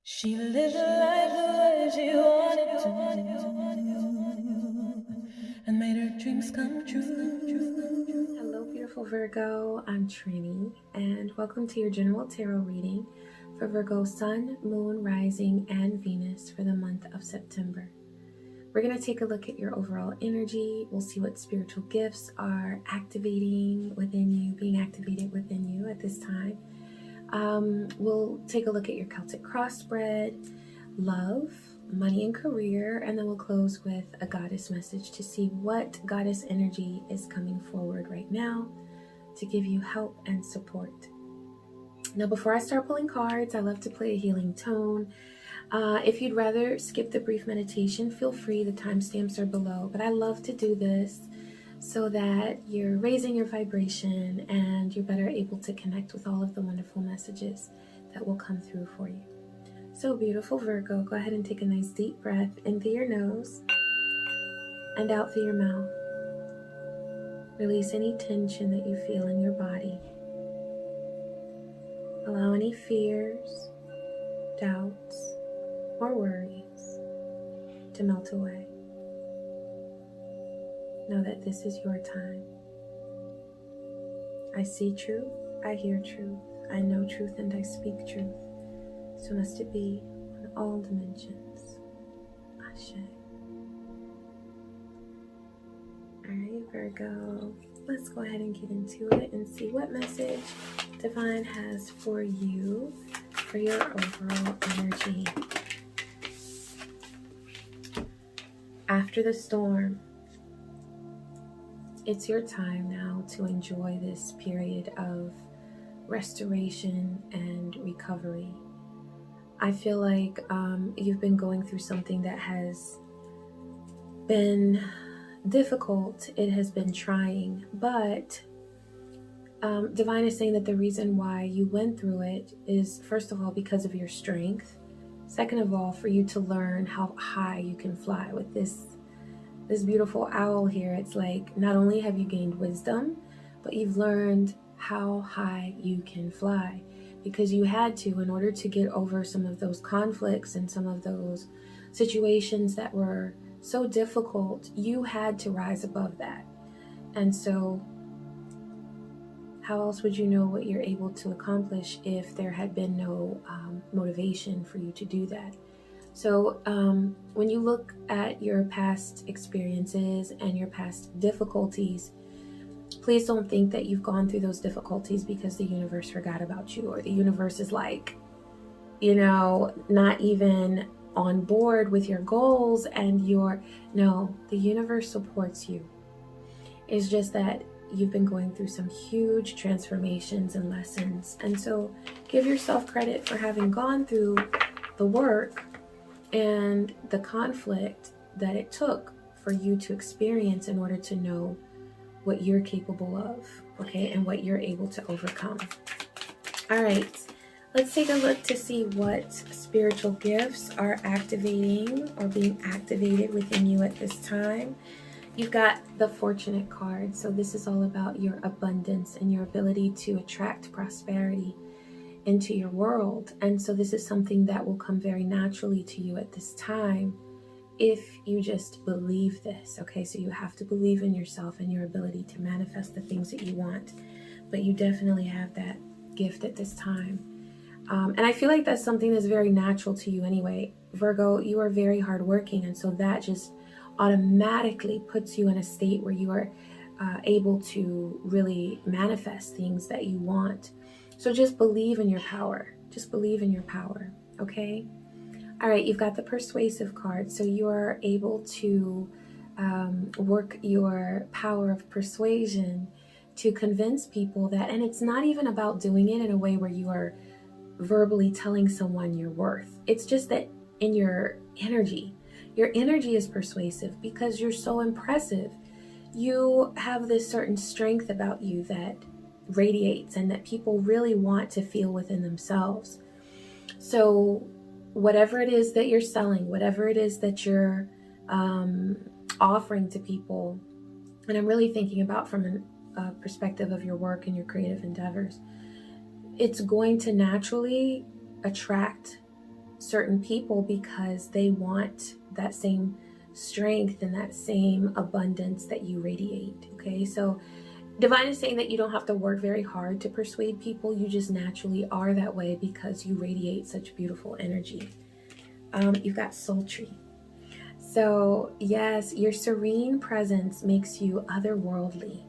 She lived life the way she wanted to and made her dreams come true. Hello, beautiful Virgo. I'm Trini, and welcome to your general tarot reading for Virgo Sun, Moon, Rising, and Venus for the month of September. We're going to take a look at your overall energy. We'll see what spiritual gifts are activating within you, being activated within you at this time. We'll take a look at your Celtic cross spread, love, money and career, and then we'll close with a goddess message to see what goddess energy is coming forward right now to give you help and support. Now, before I start pulling cards, I love to play a healing tone. If you'd rather skip the brief meditation, feel free. The timestamps are below, but I love to do this so that you're raising your vibration and you're better able to connect with all of the wonderful messages that will come through for you. So beautiful Virgo, go ahead and take a nice deep breath in through your nose and out through your mouth. Release any tension that you feel in your body. Allow any fears, doubts, or worries to melt away. Know that this is your time. I see truth, I hear truth, I know truth, and I speak truth. So must it be on all dimensions. Ashe. Alright, Virgo, let's go ahead and get into it and see what message Divine has for you for your overall energy. After the storm, it's your time now to enjoy this period of restoration and recovery. I feel like you've been going through something that has been difficult. It has been trying, but Divine is saying that the reason why you went through it is, first of all, because of your strength. Second of all, for you to learn how high you can fly with this beautiful owl here. It's like not only have you gained wisdom, but you've learned how high you can fly, because you had to, in order to get over some of those conflicts and some of those situations that were so difficult, you had to rise above that. And so how else would you know what you're able to accomplish if there had been no motivation for you to do that? So when you look at your past experiences and your past difficulties, please don't think that you've gone through those difficulties because the universe forgot about you, or the universe is like, not even on board with your goals and no, the universe supports you. It's just that you've been going through some huge transformations and lessons. And so give yourself credit for having gone through the work and the conflict that it took for you to experience in order to know what you're capable of, okay, and what you're able to overcome. All right, let's take a look to see what spiritual gifts are activating or being activated within you at this time. You've got the Fortunate card, so this is all about your abundance and your ability to attract prosperity into your world. And so this is something that will come very naturally to you at this time if you just believe this, okay? So you have to believe in yourself and your ability to manifest the things that you want, but you definitely have that gift at this time. And I feel like that's something that's very natural to you anyway. Virgo, you are very hardworking, and so that just automatically puts you in a state where you are able to really manifest things that you want. So just believe in your power. Just believe in your power, okay? All right, you've got the Persuasive card. So you are able to work your power of persuasion to convince people that, and it's not even about doing it in a way where you are verbally telling someone your worth. It's just that in your energy is persuasive because you're so impressive. You have this certain strength about you that radiates and that people really want to feel within themselves. So whatever it is that you're selling, whatever it is that you're offering to people, and I'm really thinking about from a perspective of your work and your creative endeavors, it's going to naturally attract certain people because they want that same strength and that same abundance that you radiate. Okay, so Divine is saying that you don't have to work very hard to persuade people. You just naturally are that way because you radiate such beautiful energy. You've got sultry. So yes, your serene presence makes you otherworldly,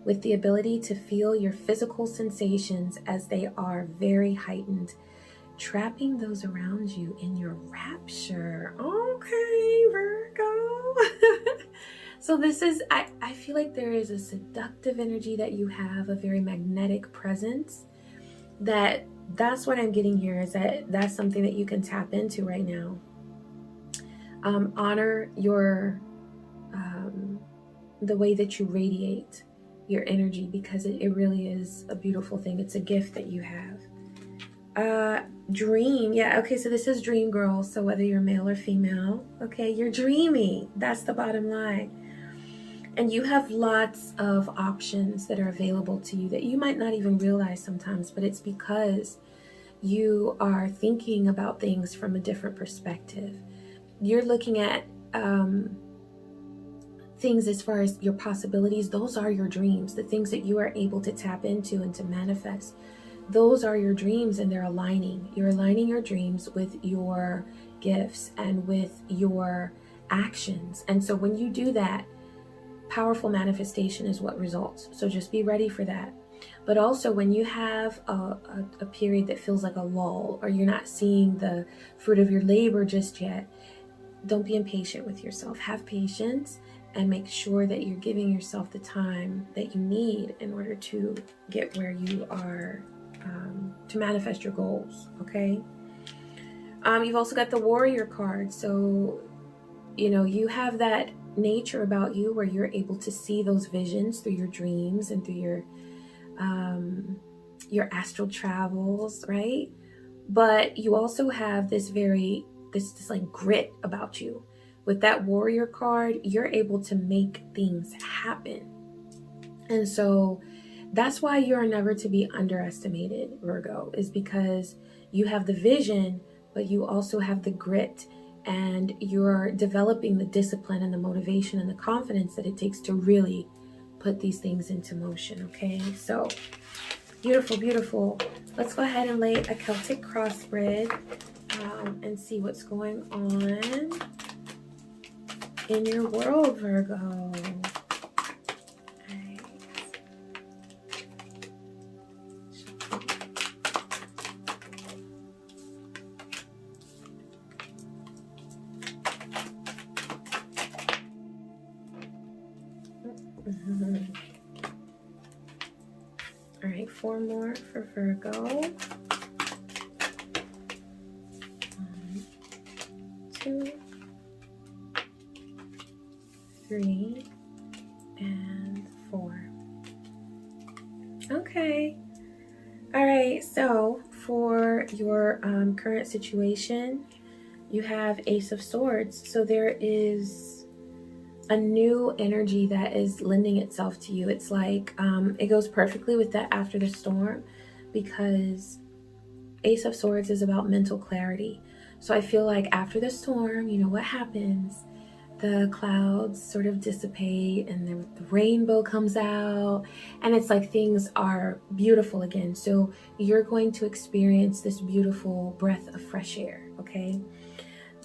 with the ability to feel your physical sensations as they are very heightened, trapping those around you in your rapture. Okay, Virgo. So this is, I feel like there is a seductive energy that you have, a very magnetic presence. That's what I'm getting here, is that's something that you can tap into right now. Honor your, the way that you radiate your energy, because it really is a beautiful thing. It's a gift that you have. Dream. Yeah, okay, so this is Dream Girl. So whether you're male or female, okay, you're dreamy. That's the bottom line. And you have lots of options that are available to you that you might not even realize sometimes, but it's because you are thinking about things from a different perspective. You're looking at things as far as your possibilities. Those are your dreams, the things that you are able to tap into and to manifest. Those are your dreams, and they're aligning. You're aligning your dreams with your gifts and with your actions. And so when you do that, powerful manifestation is what results. So just be ready for that. But also when you have a period that feels like a lull, or you're not seeing the fruit of your labor just yet, don't be impatient with yourself. Have patience and make sure that you're giving yourself the time that you need in order to get where you are, to manifest your goals. Okay. You've also got the Warrior card. So, you have that nature about you where you're able to see those visions through your dreams and through your astral travels, right? But you also have this like grit about you. With that Warrior card, you're able to make things happen. And so that's why you're never to be underestimated, Virgo, is because you have the vision, but you also have the grit, and you're developing the discipline and the motivation and the confidence that it takes to really put these things into motion. Okay, so beautiful, beautiful. Let's go ahead and lay a Celtic cross spread and see what's going on in your world, Virgo. All right, 4 more for Virgo. 1, 2, 3, and 4. Okay. All right, so for your current situation, you have Ace of Swords. So there is a new energy that is lending itself to you. It's like it goes perfectly with that after the storm, because Ace of Swords is about mental clarity. So I feel like after the storm, what happens? The clouds sort of dissipate and the rainbow comes out, and it's like things are beautiful again. So you're going to experience this beautiful breath of fresh air, okay?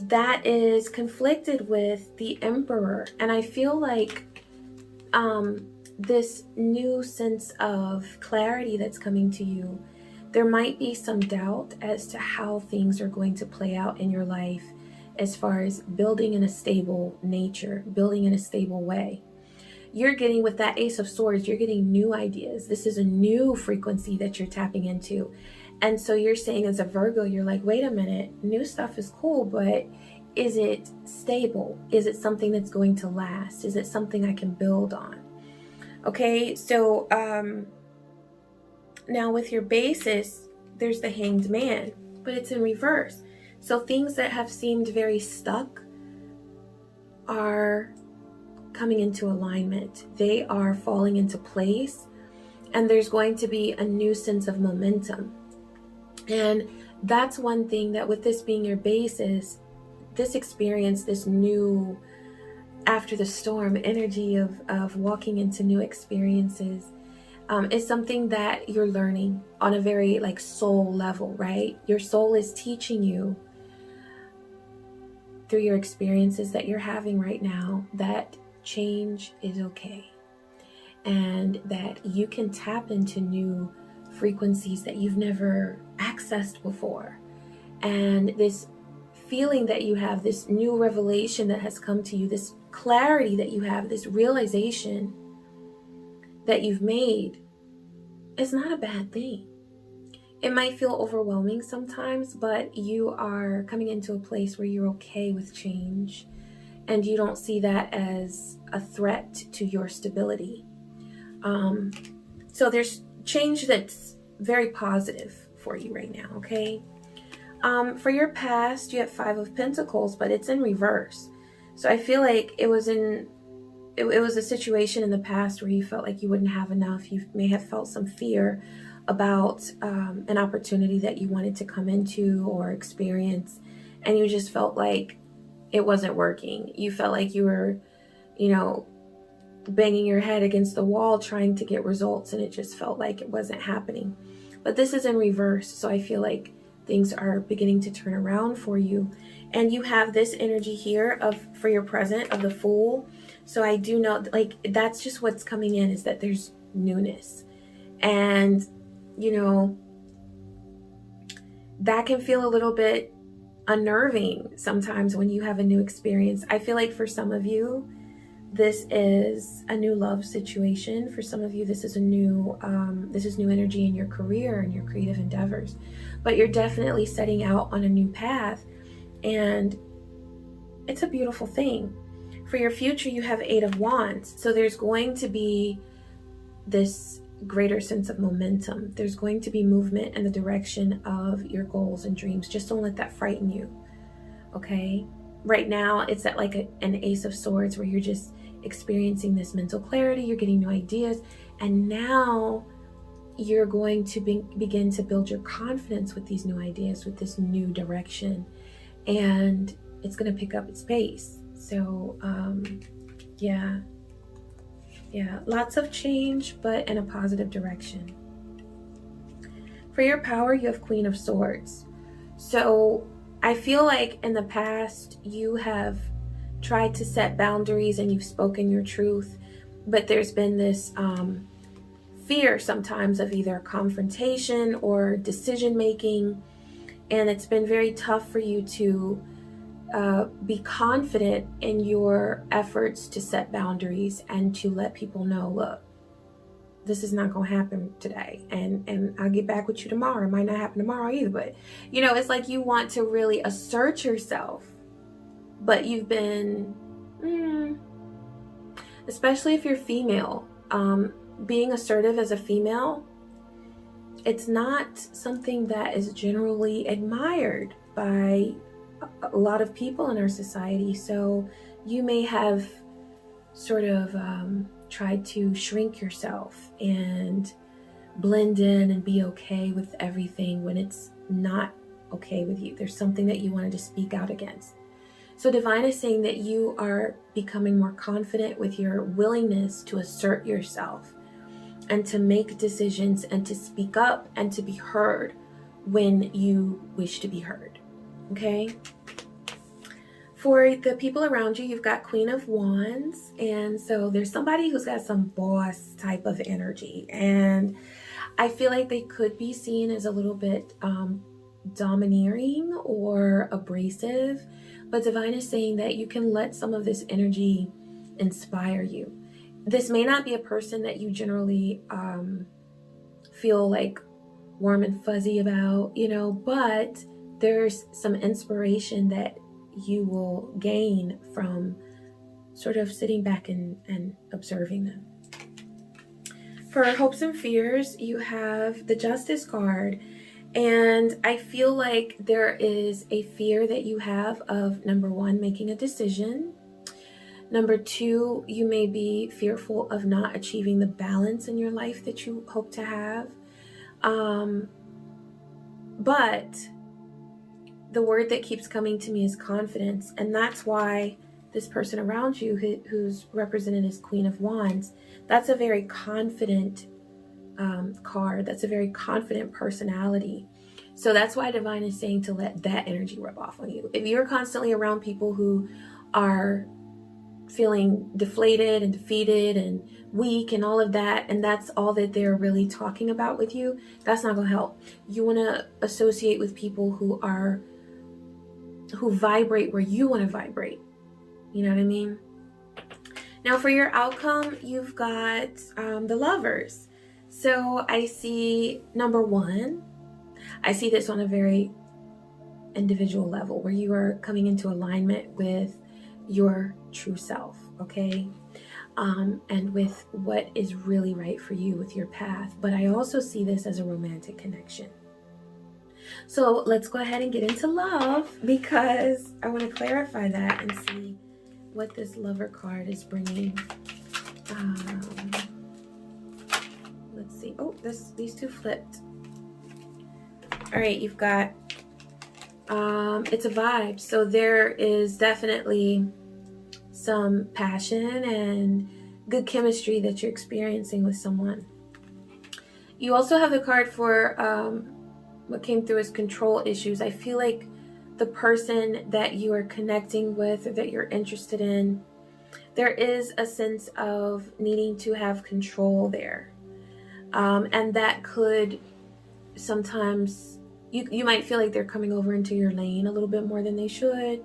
That is conflicted with the Emperor. And I feel like this new sense of clarity that's coming to you, there might be some doubt as to how things are going to play out in your life as far as building in a stable nature, building in a stable way. You're getting, with that Ace of Swords, you're getting new ideas. This is a new frequency that you're tapping into. And so you're saying, as a Virgo, you're like, wait a minute, new stuff is cool, but is it stable? Is it something that's going to last? Is it something I can build on? Okay, so now with your basis, there's the Hanged Man, but it's in reverse. So things that have seemed very stuck are coming into alignment. They are falling into place, and there's going to be a new sense of momentum. And that's one thing that, with this being your basis, this experience, this new after the storm energy of walking into new experiences, is something that you're learning on a very like soul level, right? Your soul is teaching you through your experiences that you're having right now that change is okay, and that you can tap into new frequencies that you've never accessed before. And this feeling that you have, this new revelation that has come to you, this clarity that you have, this realization that you've made, is not a bad thing. It might feel overwhelming sometimes, but you are coming into a place where you're okay with change, and you don't see that as a threat to your stability. So there's change that's very positive for you right now, okay? For your past, you have 5 of Pentacles, but it's in reverse. So I feel like it was a situation in the past where you felt like you wouldn't have enough. You may have felt some fear about an opportunity that you wanted to come into or experience, and you just felt like it wasn't working. You felt like you were, banging your head against the wall trying to get results, and it just felt like it wasn't happening. But this is in reverse, so I feel like things are beginning to turn around for you. And you have this energy here for your present of the Fool. So I do know, like, that's just what's coming in, is that there's newness. And, that can feel a little bit unnerving sometimes when you have a new experience. I feel like for some of you, this is a new love situation. For some of you, this is new energy in your career and your creative endeavors. But you're definitely setting out on a new path, and it's a beautiful thing. For your future, you have 8 of Wands. So there's going to be this greater sense of momentum. There's going to be movement in the direction of your goals and dreams. Just don't let that frighten you, okay? Right now, it's at like an Ace of Swords, where you're just experiencing this mental clarity, you're getting new ideas, and now you're going to begin to build your confidence with these new ideas, with this new direction, and it's going to pick up its pace. So yeah, lots of change, but in a positive direction. For your power, you have Queen of Swords. So I feel like in the past you have tried to set boundaries and you've spoken your truth, but there's been this fear sometimes of either confrontation or decision making, and it's been very tough for you to be confident in your efforts to set boundaries and to let people know, look, this is not going to happen today, and I'll get back with you tomorrow. It might not happen tomorrow either, but it's like you want to really assert yourself, but you've been especially if you're female, being assertive as a female, it's not something that is generally admired by a lot of people in our society. So you may have sort of tried to shrink yourself and blend in and be okay with everything when it's not okay with you. There's something that you wanted to speak out against. So Divine is saying that you are becoming more confident with your willingness to assert yourself and to make decisions and to speak up and to be heard when you wish to be heard. Okay? For the people around you, you've got Queen of Wands. And so there's somebody who's got some boss type of energy. And I feel like they could be seen as a little bit domineering or abrasive. But Divine is saying that you can let some of this energy inspire you. This may not be a person that you generally feel like warm and fuzzy about, but there's some inspiration that you will gain from sort of sitting back and observing them. For hopes and fears, you have the Justice card. And I feel like there is a fear that you have of, number 1, making a decision. Number 2, you may be fearful of not achieving the balance in your life that you hope to have. But the word that keeps coming to me is confidence. And that's why this person around you who's represented as Queen of Wands, that's a very confident card. That's a very confident personality. So that's why Divine is saying to let that energy rub off on you. If you're constantly around people who are feeling deflated and defeated and weak and all of that, and that's all that they're really talking about with you, that's not going to help. You want to associate with people who vibrate where you want to vibrate. You know what I mean? Now for your outcome, you've got the Lovers. So I see number one, I see this on a very individual level where you are coming into alignment with your true self, okay? And with what is really right for you with your path. But I also see this as a romantic connection. So let's go ahead and get into love, because I want to clarify that and see what this Lover card is bringing. Let's see. Oh, these two flipped. All right, you've got it's a vibe. So there is definitely some passion and good chemistry that you're experiencing with someone. You also have the card for what came through as control issues. I feel like the person that you are connecting with or that you're interested in, there is a sense of needing to have control there. And that could sometimes, you might feel like they're coming over into your lane a little bit more than they should.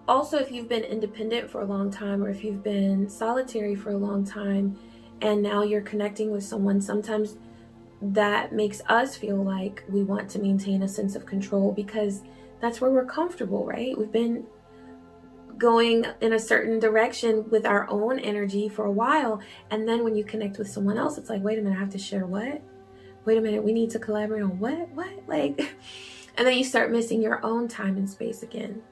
Also, if you've been independent for a long time, or if you've been solitary for a long time, and now you're connecting with someone, sometimes that makes us feel like we want to maintain a sense of control because that's where we're comfortable, right? We've been going in a certain direction with our own energy for a while, and then when you connect with someone else, it's like, wait a minute, I have to share what? Wait a minute, we need to collaborate on what? Like, and then you start missing your own time and space again.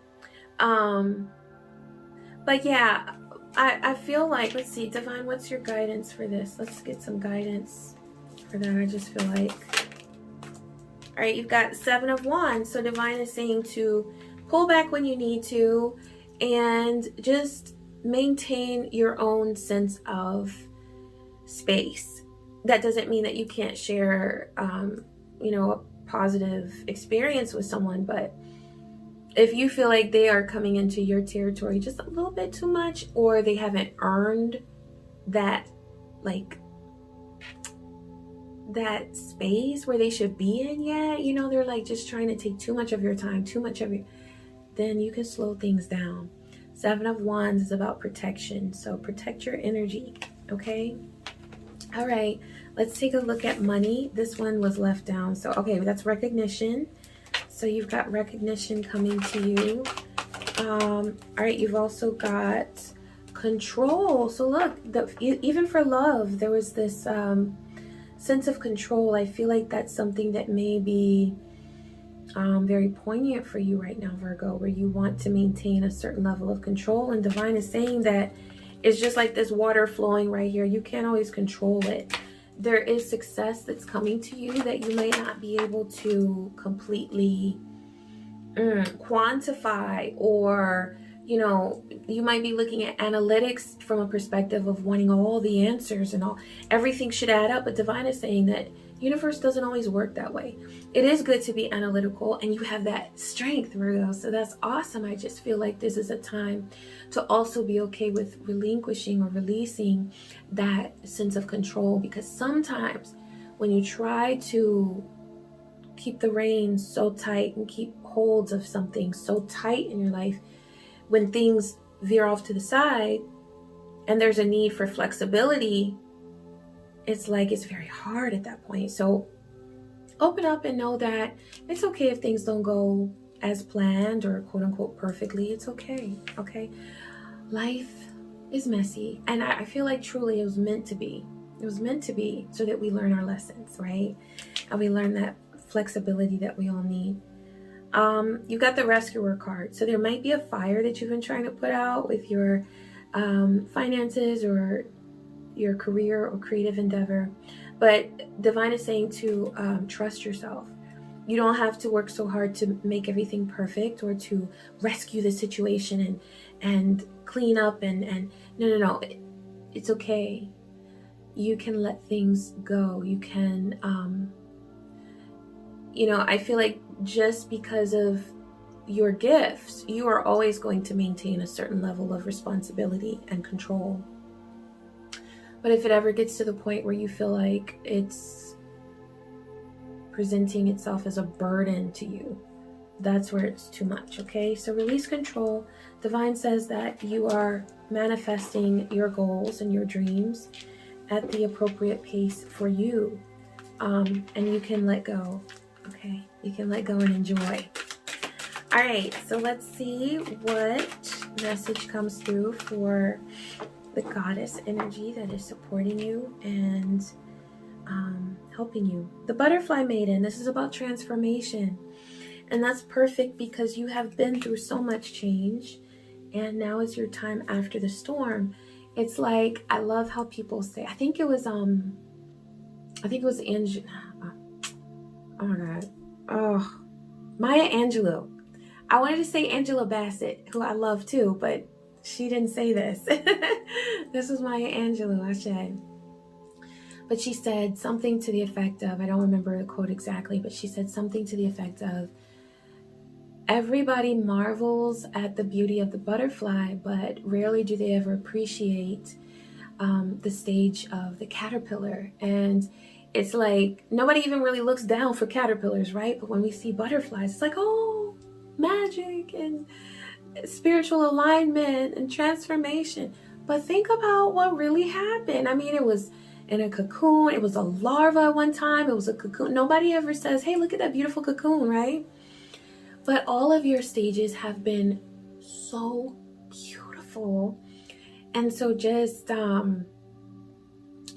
But yeah, I feel like, let's see, Divine, what's your guidance for this? Let's get some guidance for that. I just feel like, all right, you've got 7 of Wands. So Divine is saying to pull back when you need to and just maintain your own sense of space. That doesn't mean that you can't share, a positive experience with someone, but if you feel like they are coming into your territory just a little bit too much, or they haven't earned that, like, that space where they should be in yet, they're like just trying to take too much of your time, then you can slow things down. 7 of Wands is about protection. So protect your energy, okay? All right, let's take a look at money. This one was left down. So, okay, that's recognition. So you've got recognition coming to you. All right, you've also got control. So look, even for love, there was this sense of control. I feel like that's something that may be very poignant for you right now, Virgo, where you want to maintain a certain level of control. And Divine is saying that it's just like this water flowing right here. You can't always control it. There is success that's coming to you that you may not be able to completely quantify, or you might be looking at analytics from a perspective of wanting all the answers and everything should add up. But Divine is saying that universe doesn't always work that way. It is good to be analytical, and you have that strength, Virgo, so that's awesome. I just feel like this is a time to also be okay with relinquishing or releasing that sense of control, because sometimes when you try to keep the reins so tight and keep holds of something so tight in your life, when things veer off to the side and there's a need for flexibility, it's like it's very hard at that point. So open up and know that it's okay if things don't go as planned or quote unquote perfectly. It's okay. Okay. Life is messy. And I feel like truly it was meant to be. It was meant to be so that we learn our lessons, right? And we learn that flexibility that we all need. You got the Rescuer card. So there might be a fire that you've been trying to put out with your finances or your career or creative endeavor. But Divine is saying to trust yourself. You don't have to work so hard to make everything perfect or to rescue the situation and clean up and no. It's okay. You can let things go. You can, I feel like just because of your gifts, you are always going to maintain a certain level of responsibility and control. But if it ever gets to the point where you feel like it's presenting itself as a burden to you, that's where it's too much, okay? So release control. Divine says that you are manifesting your goals and your dreams at the appropriate pace for you. And you can let go, okay? You can let go and enjoy. All right, so let's see what message comes through for the goddess energy that is supporting you and helping you. The butterfly maiden, this is about transformation. And that's perfect because you have been through so much change and now is your time after the storm. It's like, I love how people say, I think it was Angela. Oh my God. Oh, Maya Angelou. I wanted to say Angela Bassett, who I love too, but she didn't say this. This was Maya Angelou, Ashe. But she said something to the effect of, I don't remember the quote exactly, but she said something to the effect of, everybody marvels at the beauty of the butterfly, but rarely do they ever appreciate the stage of the caterpillar. And it's like, nobody even really looks down for caterpillars, right? But when we see butterflies, it's like, oh, magic and spiritual alignment and transformation. But think about what really happened. I mean, it was in a cocoon. It was a larva at one time. It was a cocoon. Nobody ever says, hey, look at that beautiful cocoon, right? But all of your stages have been so beautiful. And so just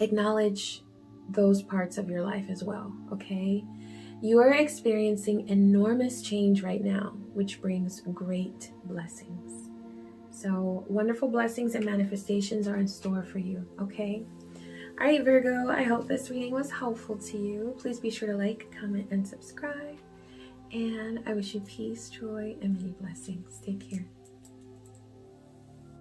acknowledge those parts of your life as well, okay? You are experiencing enormous change right now, which brings great blessings. So wonderful blessings and manifestations are in store for you, okay? All right, Virgo, I hope this reading was helpful to you. Please be sure to like, comment, and subscribe. And I wish you peace, joy, and many blessings. Take care.